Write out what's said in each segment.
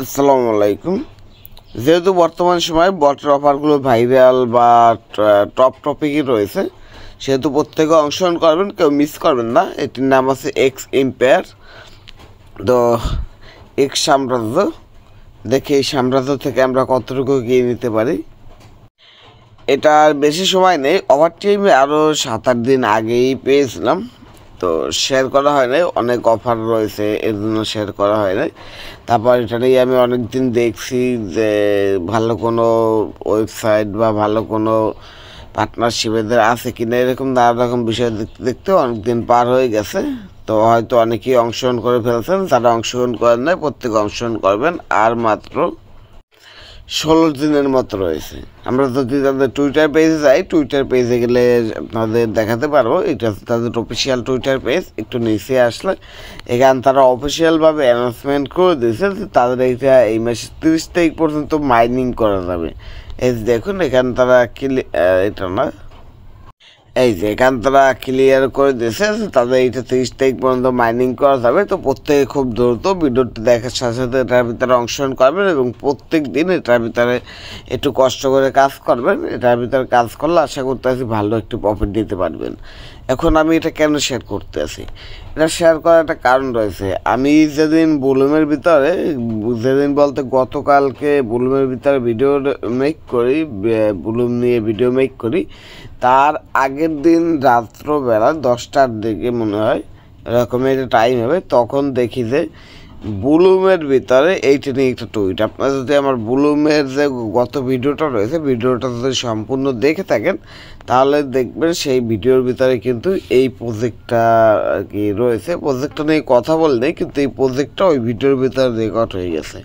আসসালামু আলাইকুম। যেহেতু বর্তমান সময়ে বটের অফারগুলো ভাইরাল বা টপ টপিকই রয়েছে, সেহেতু প্রত্যেকে অংশগ্রহণ করবেন, কেউ মিস করবেন না। এটির নাম আছে এক্স এম্পায়ার। তো এক্স সাম্রাজ্য, দেখে এই সাম্রাজ্য থেকে আমরা কতটুকু এগিয়ে নিতে পারি। এটার বেশি সময় নেই, অফারটি আমি আরও 7-8 দিন আগেই পেয়েছিলাম, তো শেয়ার করা হয় নাই। অনেক অফার রয়েছে, এর জন্য শেয়ার করা হয় নাই। তারপর এটা নিয়ে আমি অনেক দিন দেখছি যে ভালো কোনো ওয়েবসাইট বা ভালো কোনো পার্টনারশিপেদের আছে কিনা, এরকম নানা রকম বিষয় দেখতে দেখতে অনেক দিন পার হয়ে গেছে। তো হয়তো অনেকেই অংশগ্রহণ করে ফেলছেন, যারা অংশগ্রহণ করেন নাই প্রত্যেকে অংশগ্রহণ করবেন। আর মাত্র 16 দিনের মতো রয়েছে। আমরা যদি তাদের টুইটার পেজে যাই, টুইটার পেজে গেলে আপনাদের দেখাতে পারবো। এটা তাদের অফিসিয়াল টুইটার পেজ। একটু নিচে আসলে এখানে তারা অফিসিয়ালভাবে অ্যানাউন্সমেন্ট করে দিয়েছে যে তাদের এইটা এই মাসের 30 তারিখ পর্যন্ত মাইনিং করা যাবে। এই দেখুন এখানে তারা এটা না, এই যে এখানে তারা ক্লিয়ার করে দিয়েছে তাদের এইটা 30 তারিখ পর্যন্ত মাইনিং করা যাবে। তো প্রত্যেকে খুব দ্রুত ভিডিওটি দেখার সাথে সাথে এটার ভিতরে অংশগ্রহণ করবেন এবং প্রত্যেক দিন এটার ভিতরে একটু কষ্ট করে কাজ করবেন। এটার ভিতরে কাজ করলে আশা করতে আছি ভালো একটু প্রফিট দিতে পারবেন। এখন আমি এটা কেন শেয়ার করতে আছি, এটা শেয়ার করার একটা কারণ রয়েছে। আমি যেদিন বুলুমের ভিতরে, যেদিন বলতে গতকালকে বুলুমের ভিতরে ভিডিও মেক করি, বুলুম নিয়ে ভিডিও মেক করি, তার আগের দিন রাত্রবেলা 10টার দিকে মনে হয় এরকমের একটা টাইম হবে, তখন দেখি যে বুলুমের ভিতরে এইটা নিয়ে একটা টুইট। আপনারা যদি আমার বুলুমের যে গত ভিডিওটা রয়েছে, ভিডিওটা যদি সম্পূর্ণ দেখে থাকেন তাহলে দেখবেন সেই ভিডিওর ভিতরে কিন্তু এই প্রজেক্টটা আর কি রয়েছে। প্রজেক্টটা নিয়ে কথা বললেই কিন্তু এই প্রজেক্টটা ওই ভিডিওর ভিতরে রেকর্ড হয়ে গেছে।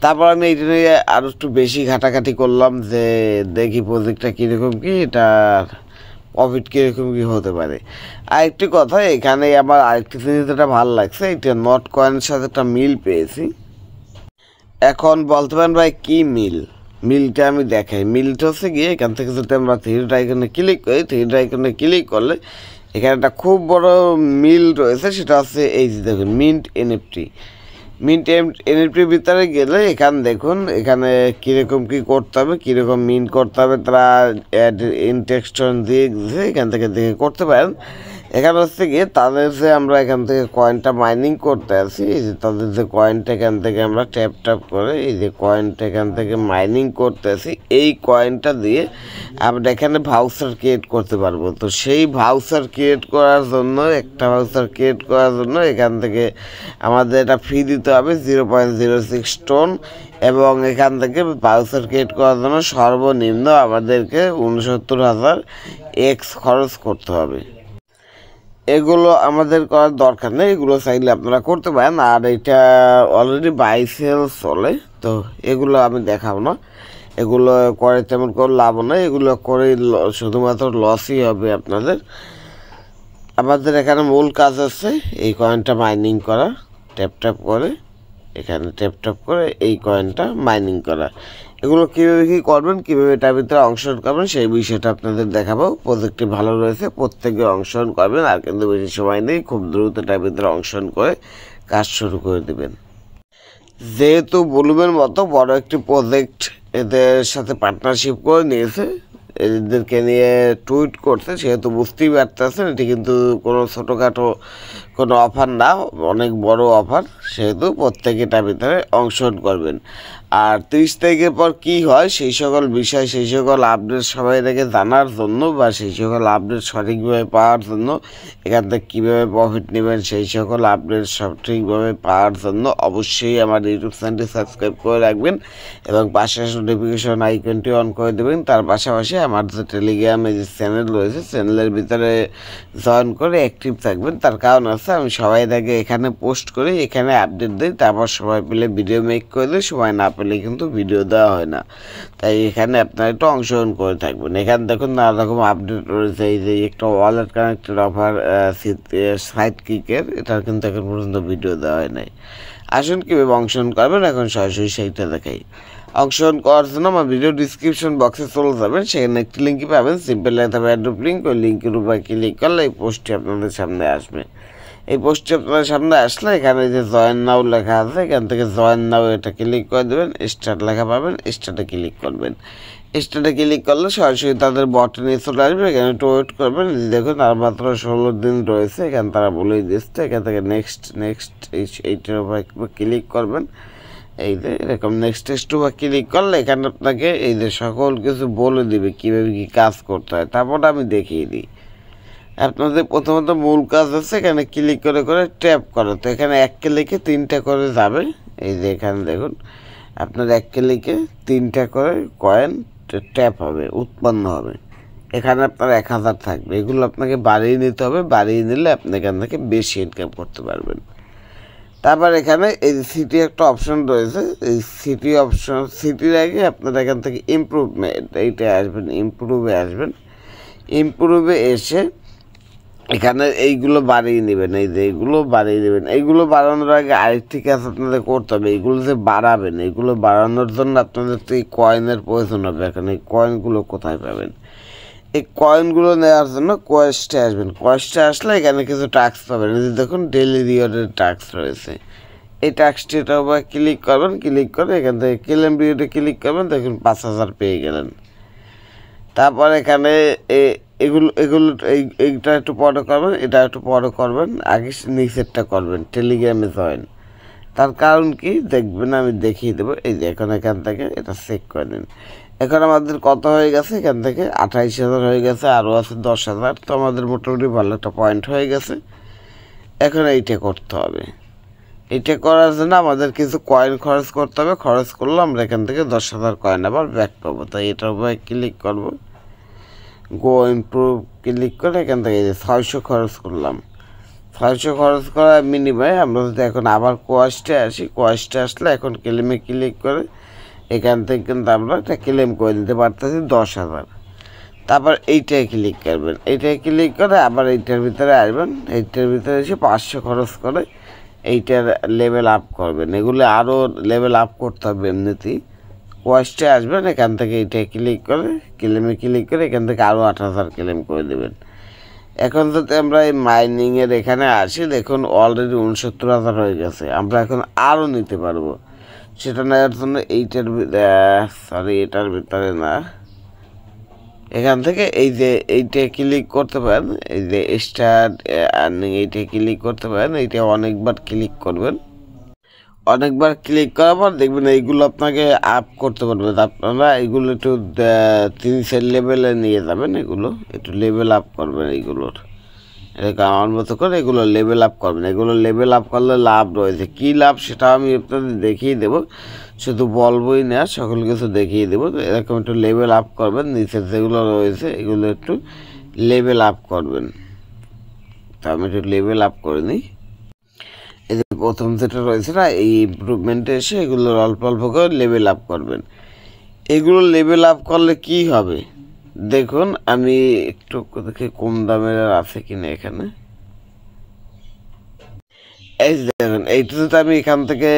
তারপর আমি এটা নিয়ে আরও একটু বেশি ঘাটাঘাটি করলাম যে দেখি প্রজেক্টটা কীরকম কী, এটার প্রফিট কীরকম কী হতে পারে। আরেকটি কথা, এখানে আমার আরেকটি জিনিস যেটা ভালো লাগছে, এটা নট কয়েনের সাথে একটা মিল পেয়েছি। এখন বলতে পারেন ভাই কী মিল, মিলটা আমি দেখাই। মিলটা হচ্ছে গিয়ে এখান থেকে যদি আমরা থ্রি আইকনে ক্লিক করি, থ্রি আইকনে ক্লিক করলে এখানে একটা খুব বড় মিল রয়েছে, সেটা হচ্ছে এই যে দেখুন মিন্ট এনএফটি। মিন্ট এনএফটির ভিতরে গেলে এখানে দেখুন এখানে কীরকম কী করতে হবে, কীরকম মিন্ট করতে হবে, তারা ইনটেক্সশন দিয়ে এখান থেকে দেখে করতে পারেন। এখানে হচ্ছে গিয়ে তাদের যে আমরা এখান থেকে কয়েনটা মাইনিং করতে আছি, এই যে তাদের যে কয়েনটা এখান থেকে আমরা ট্যাপ করে এই যে কয়েনটা এখান থেকে মাইনিং করতে আছি, এই কয়েনটা দিয়ে আমরা এখানে ভাউচার ক্রিয়েট করতে পারবো। তো সেই ভাউচার ক্রিয়েট করার জন্য, একটা ভাউচার ক্রিয়েট করার জন্য এখান থেকে আমাদের এটা ফি দিতে হবে 0.06 টোন, এবং এখান থেকে ভাউচার ক্রিয়েট করার জন্য সর্বনিম্ন আমাদেরকে 69,000 এক্স খরচ করতে হবে। এগুলো আমাদের করার দরকার নেই, এগুলো চাইলে আপনারা করতে পারেন। আর এটা অলরেডি বাই সেল চলে, তো এগুলো আমি দেখাবো না। এগুলো করে তেমন কোনো লাভ নেই, এগুলো করে শুধুমাত্র লসই হবে আপনাদের। আমাদের এখানে মূল কাজ আছে এই কয়েনটা মাইনিং করা, ট্যাপ করে এখানে ট্যাপ করে এই কয়েনটা মাইনিং করা। এগুলো কীভাবে কী করবেন, কীভাবে এটার ভিতরে অংশগ্রহণ করবেন সেই বিষয়টা আপনাদের দেখাবো। প্রজেক্টটি ভালো রয়েছে, প্রত্যেকে অংশগ্রহণ করবেন। আর কিন্তু বেশি সময় নেই, খুব দ্রুত এটার ভিতরে অংশগ্রহণ করে কাজ শুরু করে দেবেন। যেহেতু বুলুমের মতো বড় একটি প্রজেক্ট এদের সাথে পার্টনারশিপ করে নিয়েছে, এদেরকে নিয়ে টুইট করছে, সেহেতু বুঝতেই পারতেছেন এটি কিন্তু কোনো ছোটোখাটো কোনো অফার না, অনেক বড় অফার। সেহেতু প্রত্যেকে এটার ভিতরে অংশগ্রহণ করবেন। আর 30 তারিখের পর কী হয় সেই সকল বিষয়, সেই সকল আপডেট সবাই থেকে জানার জন্য বা সেই সকল আপডেট সঠিকভাবে পাওয়ার জন্য, এখান থেকে কীভাবে প্রফিট নেবেন সেই সকল আপডেট সঠিকভাবে পাওয়ার জন্য অবশ্যই আমার ইউটিউব চ্যানেলটি সাবস্ক্রাইব করে রাখবেন এবং পাশে নোটিফিকেশন আইকনটি অন করে দেবেন। তার পাশাপাশি আমার যে টেলিগ্রামে যে চ্যানেল রয়েছে, চ্যানেলের ভিতরে জয়েন করে অ্যাক্টিভ থাকবেন। তার কারণ আছে আমি সবাই আগে এখানে পোস্ট করি, এখানে আপডেট দিই, তারপর সময় পেলে ভিডিও মেক করে দিই, সময় না পেলে কিন্তু ভিডিও দেওয়া হয় না। তাই এখানে আপনারা একটু অংশগ্রহণ করে থাকবেন। এখানে দেখুন নানা রকম আপডেট রয়েছে। এই যে একটা ওয়ালেট কানেক্টেড অফার সাইড কিকের, এটার কিন্তু এখন পর্যন্ত ভিডিও দেওয়া হয় নাই। আসুন কীভাবে অংশগ্রহণ করবেন এখন সরাসরি সেইটা দেখাই। অংশগ্রহণ করার জন্য আমার ভিডিও ডিসক্রিপশন বক্সে চলে যাবেন, সেখানে একটি লিঙ্কই পাবেন, সিম্পল একটা অ্যাড্রপ লিঙ্ক। ওই লিঙ্কের উপরে ক্লিক করলে এই পোস্টটি আপনাদের সামনে আসবে। এই পোস্টটি আপনার সামনে আসলে এখানে যে জয়েন নাও লেখা আছে, এখান থেকে জয়েন নাও এটা ক্লিক করে দেবেন, স্টার্ট লেখা পাবেন, স্টার্টে ক্লিক করবেন। স্টার্টে ক্লিক করলে সরাসরি তাদের বটে নিয়ে চলে আসবে। এখানে একটু ওয়েট করবেন। দেখুন আর মাত্র 16 দিন রয়েছে, এখানে তারা বলেই দিচ্ছে। এখান থেকে নেক্সট এইটার উপর ক্লিক করবেন। এই যে এরকম নেক্সট উপর ক্লিক করলে এখানে আপনাকে এই যে সকল কিছু বলে দিবে কীভাবে কী কাজ করতে হয়। তারপর আমি দেখিয়ে দিই। আপনাদের প্রথমত মূল কাজ হচ্ছে এখানে ক্লিক করে করে ট্যাপ করা। তো এখানে এক ক্লিকে 3টা করে যাবে। এই যে এখানে দেখুন আপনার এক ক্লিকে 3টা করে কয়েন ট্যাপ হবে, উৎপন্ন হবে। এখানে আপনার 1000 থাকবে। এগুলো আপনাকে বাড়িয়ে নিতে হবে। বাড়িয়ে নিলে আপনি এখান থেকে বেশি ইনকাম করতে পারবেন। তারপর এখানে এই সিটি একটা অপশন রয়েছে। এই সিটি অপশন, সিটির আগে আপনারা এখান থেকে ইমপ্রুভমেন্ট এইটা আসবেন, ইমপ্রুভে আসবেন। ইমপ্রুভে এসে এখানে এইগুলো বাড়িয়ে নেবেন। এই যে এইগুলো বাড়িয়ে নেবেন। এইগুলো বাড়ানোর আগে আরেকটি কাজ আপনাদের করতে হবে। এইগুলো যে বাড়াবেন, এইগুলো বাড়ানোর জন্য আপনাদের তো এই কয়েনের প্রয়োজন হবে। এখন এই কয়েনগুলো কোথায় পাবেন? এই কয়েনগুলো নেওয়ার জন্য কোয়েস্টে আসবেন। কোয়েস্টে আসলে এখানে কিছু টাস্ক পাবেন। এই যে দেখুন ডেইলি রিওয়ার্ডের টাস্ক রয়েছে। এই টাস্কটির উপর ক্লিক করবেন। ক্লিক করে এখান থেকে ক্লেম রিওয়ার্ডে ক্লিক করবেন। দেখুন 5000 পেয়ে গেলেন। তারপর এখানে এগুলো এগুলো এইটা একটু পরে করবেন, এটা একটু পরে করবেন, আগে নিচেরটা করবেন টেলিগ্রামে জয়েন। তার কারণ কি দেখবেন, আমি দেখিয়ে দেবো। এই যে এখন এখান থেকে এটা চেক করে নিন। এখন আমাদের কত হয়ে গেছে? এখান থেকে 28000 হয়ে গেছে, আরও আছে 10000। তো আমাদের মোটামুটি ভালো একটা পয়েন্ট হয়ে গেছে। এখন এইটা করতে হবে। এইটা করার জন্য আমাদের কিছু কয়েন খরচ করতে হবে। খরচ করলে আমরা এখান থেকে 10000 কয়েন আবার ব্যাক পাবো। তাই এটার উপরে ক্লিক করব, গো ইমপ্রুভ ক্লিক করে এখান থেকে 600 খরচ করলাম। 600 খরচ করার বিনিময়ে আমরা যদি এখন আবার কোয়েস্টে আসি, কোয়েস্টে আসলে এখন ক্লেমে ক্লিক করে এখান থেকে কিন্তু আমরা একটা ক্লেম করে দিতে পারতেছি 10000। তারপর এইটায় ক্লিক করবেন। এইটায় ক্লিক করে আবার এইটার ভিতরে আসবেন। এইটার ভিতরে এসে 500 খরচ করে এইটার লেভেল আপ করবেন। এগুলো আরও লেভেল আপ করতে হবে এমনিতেই। কোয়েস্টে আসবেন, এখান থেকে এইটায় ক্লিক করে ক্লেমে ক্লিক করে এখান থেকে আরও 8000 ক্লেম করে দেবেন। এখন যদি আমরা এই মাইনিংয়ের এখানে আসি, দেখুন অলরেডি 69000 হয়ে গেছে। আমরা এখন আরও নিতে পারবো। সেটা নেওয়ার জন্য এটার ভিতরে না, এখান থেকে এই যে এইটা ক্লিক করতে পারেন। এই যে স্টার্ট আর্নিং এইটা ক্লিক করতে পারেন। এইটা অনেকবার ক্লিক করবেন। অনেকবার ক্লিক করার পর দেখবেন এইগুলো আপনাকে আপ করতে পারবেন। আপনারা এইগুলো একটু 3 লেভেলে নিয়ে যাবেন। এগুলো একটু লেভেল আপ করবেন। এইগুলোর এরকম আমার মতো করে এগুলো লেভেল আপ করবেন। এগুলো লেভেল আপ করলে লাভ রয়েছে। কী লাভ সেটা আমি আপনাদের দেখিয়ে দেবো, শুধু বলবোই না, সকল কিছু দেখিয়ে দেবো। এরকম একটু লেভেল আপ করবেন। নিচে যেগুলো রয়েছে এগুলো একটু লেভেল আপ করবেন। তো আমি একটু লেভেল আপ করে নিই। এই যে প্রথম যেটা রয়েছে না, এই ইমপ্রুভমেন্টে এসে এগুলো অল্প অল্প করে লেভেল আপ করবেন। এগুলো লেভেল আপ করলে কি হবে দেখুন, আমি একটু দেখি কম দামের আছে কিনা এখানে। এই যে দেখুন এইটা যদি আমি এখান থেকে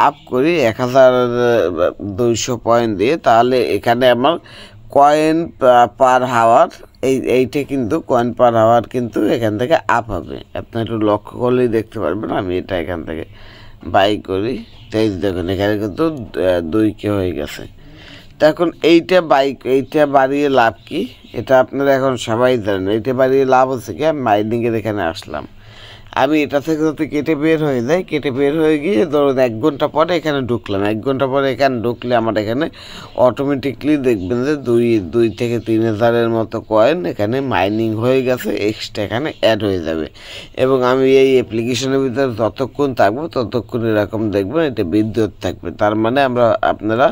আপ করি 1200 পয়েন্ট দিয়ে, তাহলে এখানে আমার কয়েন পার হাওয়ার এইটা কিন্তু কয়েন পার হাওয়ার কিন্তু এখান থেকে আপ হবে। আপনি একটু লক্ষ্য করলেই দেখতে পারবেন। আমি এটা এখান থেকে বাই করি, তাই দেখুন এখানে কিন্তু 2K হয়ে গেছে। তো এখন এইটা বাড়িয়ে লাভ কি, এটা আপনারা এখন সবাই জানেন। এইটা বাড়িয়ে লাভ হচ্ছে কি, আমি মাইনিংয়ের এখানে আসলাম। আমি এটা থেকে যদি কেটে বের হয়ে যাই, কেটে বের হয়ে গিয়ে ধরুন 1 ঘন্টা পরে এখানে ঢুকলাম। 1 ঘন্টা পরে এখানে ঢুকলে আমার এখানে অটোমেটিকলি দেখবেন যে 2 থেকে 3000-এর মতো কয়েন এখানে মাইনিং হয়ে গেছে, এক্সট্রা এখানে অ্যাড হয়ে যাবে। এবং আমি এই অ্যাপ্লিকেশনের ভিতরে যতক্ষণ থাকবো ততক্ষণ এরকম দেখবেন এটা বিদ্যুৎ থাকবে। তার মানে আপনারা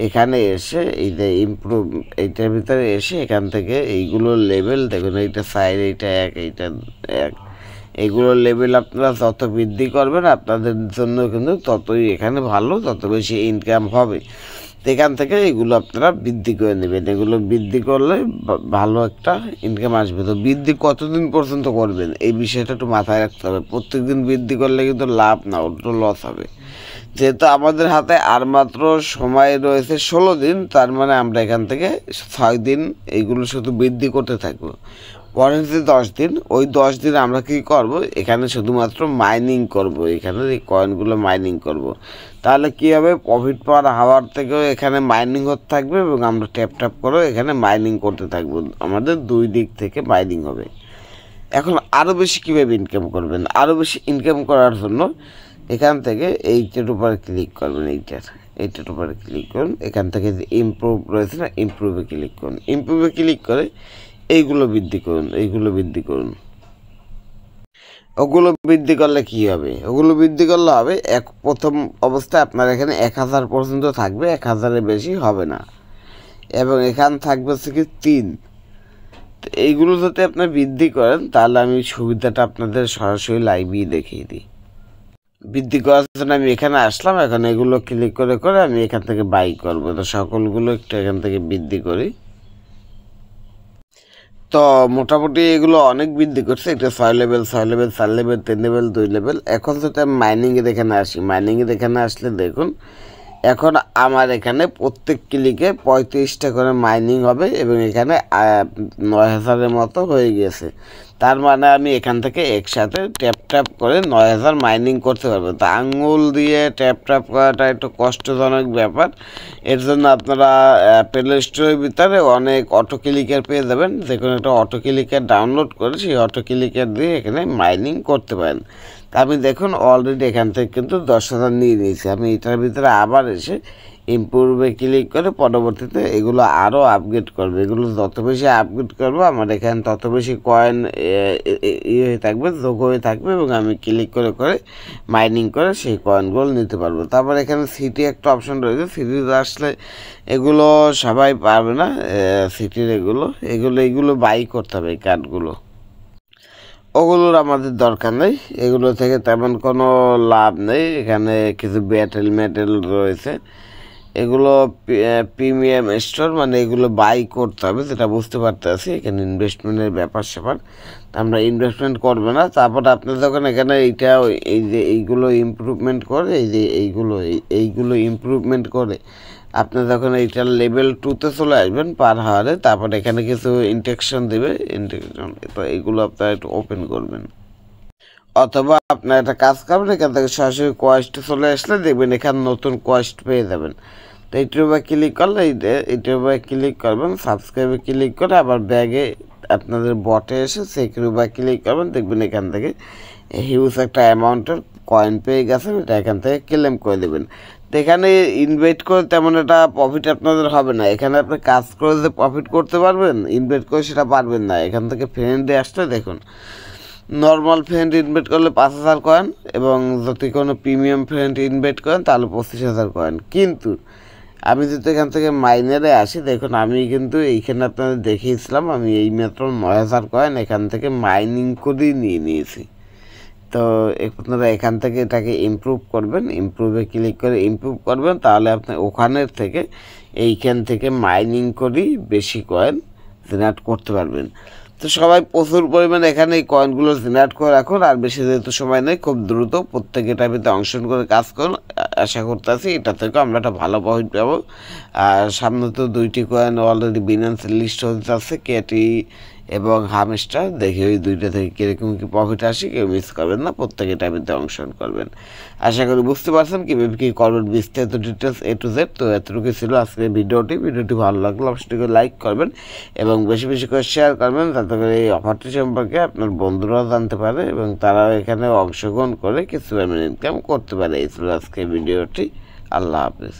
এখানে এসে এই যে ইমপ্রুভ এইটার ভিতরে এসে এখান থেকে এইগুলোর লেভেল দেখুন, এইটা সাইড, এইটা 1, এইটা 1, এগুলোর লেভেল আপনারা যত বৃদ্ধি করবেন আপনাদের জন্য কিন্তু ততই এখানে ভালো, তত বেশি ইনকাম হবে। এখান থেকে এগুলো আপনারা বৃদ্ধি করে নেবেন। এগুলো বৃদ্ধি করলে ভালো একটা ইনকাম আসবে। তো বৃদ্ধি কতদিন পর্যন্ত করবেন এই বিষয়টা একটু মাথায় রাখতে হবে। প্রত্যেক দিন বৃদ্ধি করলে কিন্তু লাভ না, ওটা লস হবে। যেহেতু আমাদের হাতে আর মাত্র সময় রয়েছে 16 দিন, তার মানে আমরা এখান থেকে 6 দিন এইগুলো শুধু বৃদ্ধি করতে থাকবো। পরের যে 10 দিন, ওই 10 দিন আমরা কী করব, এখানে শুধুমাত্র মাইনিং করব, এখানে এই কয়েনগুলো মাইনিং করব। তাহলে কী হবে, প্রফিট পার হাওয়ার থেকেও এখানে মাইনিং হতে থাকবে এবং আমরা ট্যাপ ট্যাপ করে এখানে মাইনিং করতে থাকবো, আমাদের দুই দিক থেকে মাইনিং হবে। এখন আরও বেশি কীভাবে ইনকাম করবেন, আরও বেশি ইনকাম করার জন্য এখান থেকে এইটার উপরে ক্লিক করবেন, এইটার উপরে ক্লিক করুন। এখান থেকে যে ইমপ্রুভ রয়েছে না, ইমপ্রুভে ক্লিক করুন। ইমপ্রুভে ক্লিক করে এইগুলো বৃদ্ধি করুন, এইগুলো বৃদ্ধি করুন। ওগুলো বৃদ্ধি করলে কি হবে, ওগুলো বৃদ্ধি করলে হবে প্রথম অবস্থায় আপনার এখানে 1000 পর্যন্ত থাকবে, 1000-এর বেশি হবে না, এবং এখান থাকবে হচ্ছে কি 3। তো এইগুলো যদি আপনি বৃদ্ধি করেন তাহলে আমি সুবিধাটা আপনাদের সরাসরি লাইভেই দেখিয়ে দিই। বৃদ্ধি করার জন্য আমি এখানে আসলাম, এখন এগুলো ক্লিক করে করে আমি এখান থেকে বাই করব। তো সকলগুলো একটু এখান থেকে বৃদ্ধি করি। তো মোটামুটি এগুলো অনেক বৃদ্ধি করছে, এটা 6 level, 6 level, 4 level, 3 level, 2 level. এখন যদি আমি মাইনিংয়ের এখানে আসি, মাইনিংয়ের এখানে আসলে দেখুন এখন আমার এখানে প্রত্যেক ক্লিকে 35টা করে মাইনিং হবে এবং এখানে 9000-এর মতো হয়ে গেছে। তার মানে আমি এখান থেকে একসাথে ট্যাপ ট্যাপ করে 9000 মাইনিং করতে পারবো। তো আঙুল দিয়ে ট্যাপ ট্যাপ করাটা একটু কষ্টজনক ব্যাপার। এর জন্য আপনারা প্লে স্টোরের ভিতরে অনেক অটো ক্লিকার পেয়ে যাবেন, যে কোনো একটা অটো ক্লিকার ডাউনলোড করে সেই অটো ক্লিকার দিয়ে এখানে মাইনিং করতে পারেন। আমি দেখুন অলরেডি এখান থেকে কিন্তু 10,000 নিয়ে নিয়েছি। আমি এটার ভিতরে আবার এসে ইমপ্রুভে ক্লিক করে পরবর্তীতে এগুলো আরও আপগ্রেড করবে। এগুলো যত বেশি আপগ্রেড করবো আমার এখানে তত বেশি কয়েন হয়ে থাকবে, যোগ হয়ে থাকবে এবং আমি ক্লিক করে করে মাইনিং করে সেই কয়েনগুলো নিতে পারবো। তারপর এখানে সিটি একটা অপশন রয়েছে, সিটিতে আসলে এগুলো সবাই পারবে না, সিটির এগুলো বাই করতে হবে এই কার্ডগুলো। ওগুলোর আমাদের দরকার নেই, এগুলো থেকে তেমন কোনো লাভ নেই। এখানে কিছু মেটেল রয়েছে, এগুলো প্রিমিয়াম স্টোর, মানে এগুলো বাই করতে হবে, যেটা বুঝতে পারতেছি। এখানে ইনভেস্টমেন্টের ব্যাপার স্যাপার, আমরা ইনভেস্টমেন্ট করবে না। তারপর আপনি যখন এখানে এই যে এইগুলো ইমপ্রুভমেন্ট করে, এই যে এইগুলো ইমপ্রুভমেন্ট করে আপনি যখন এইটার লেভেল 2-তে চলে আসবেন পার হাওয়ারে, তারপর এখানে কিছু ইন্টেকশন দেবে, তো এইগুলো আপনারা একটু ওপেন করবেন। অথবা আপনার একটা কাজ করবেন, এখান থেকে সরাসরি কোয়েস্টে চলে আসলে দেখবেন এখানে নতুন কোয়েস্ট পেয়ে যাবেন। তো এইটার উপরে ক্লিক করলে এইটার উপরে ক্লিক করবেন, সাবস্ক্রাইবে ক্লিক করে আবার ব্যাগে আপনাদের বটে এসে সেকের উপরে ক্লিক করবেন, দেখবেন এখান থেকে হিউজ একটা অ্যামাউন্টের কয়েন পেয়ে গেছেন, এটা এখান থেকে ক্লেম করে দেবেন। তো এখানে ইনভেস্ট করে তেমন একটা প্রফিট আপনাদের হবে না। এখানে আপনি কাজ করে যে প্রফিট করতে পারবেন, ইনভেস্ট করে সেটা পারবেন না। এখান থেকে ফ্রেন্ডে আসলে দেখুন নর্মাল ফ্রেন্ড ইনভেস্ট করলে 5000 কয়েন, এবং যদি কোনো প্রিমিয়াম ফ্রেন্ড ইনভেস্ট করেন তাহলে 25,000 কয়েন। কিন্তু আমি যদি এখান থেকে মাইনারে আসি, দেখুন আমি কিন্তু এইখানে আপনাদের দেখিয়েছিলাম আমি এই মাত্র 9000 কয়েন এখান থেকে মাইনিং করেই নিয়ে নিয়েছি। তো আপনারা এখান থেকে এটাকে ইমপ্রুভ করবেন, ইমপ্রুভে ক্লিক করে ইমপ্রুভ করবেন, তাহলে আপনি ওখানের থেকে এইখান থেকে মাইনিং করেই বেশি কয়েন জেনারেট করতে পারবেন। তো সবাই প্রচুর পরিমাণে এখানে এই কয়েনগুলো জেনারেট করে রাখুন, আর বেশি যেহেতু সময় নেই, খুব দ্রুত প্রত্যেকে এটার ভিতরে অংশগ্রহণ করে কাজ করুন। আশা করতেছি এটা থেকে আমরা একটা ভালো প্রফিট পাবো। আর সামনে তো 2টি কয়েন অলরেডি বিনান্সের লিস্ট হতে যাচ্ছে, কেটি এবং হামস্টার। দেখি ওই 2টা থেকে কীরকম কী প্রফিট আসে, কেউ মিস করবেন না, প্রত্যেকে এটার ভিতরে অংশগ্রহণ করবেন। আশা করি বুঝতে পারছেন কীভাবে কী করবেন, বিস্তারিত ডিটেলস A to Z। তো এতটুকু ছিল আজকের ভিডিওটি ভালো লাগলে অবশ্যই করে লাইক করবেন এবং বেশি বেশি করে শেয়ার করবেন, যাতে করে এই অফারটি সম্পর্কে আপনার বন্ধুরাও জানতে পারে এবং তারাও এখানে অংশগ্রহণ করে কিছু পেমেন্ট ইনকাম করতে পারে। এই ছিল আজকের ভিডিওটি। আল্লাহ হাফিজ।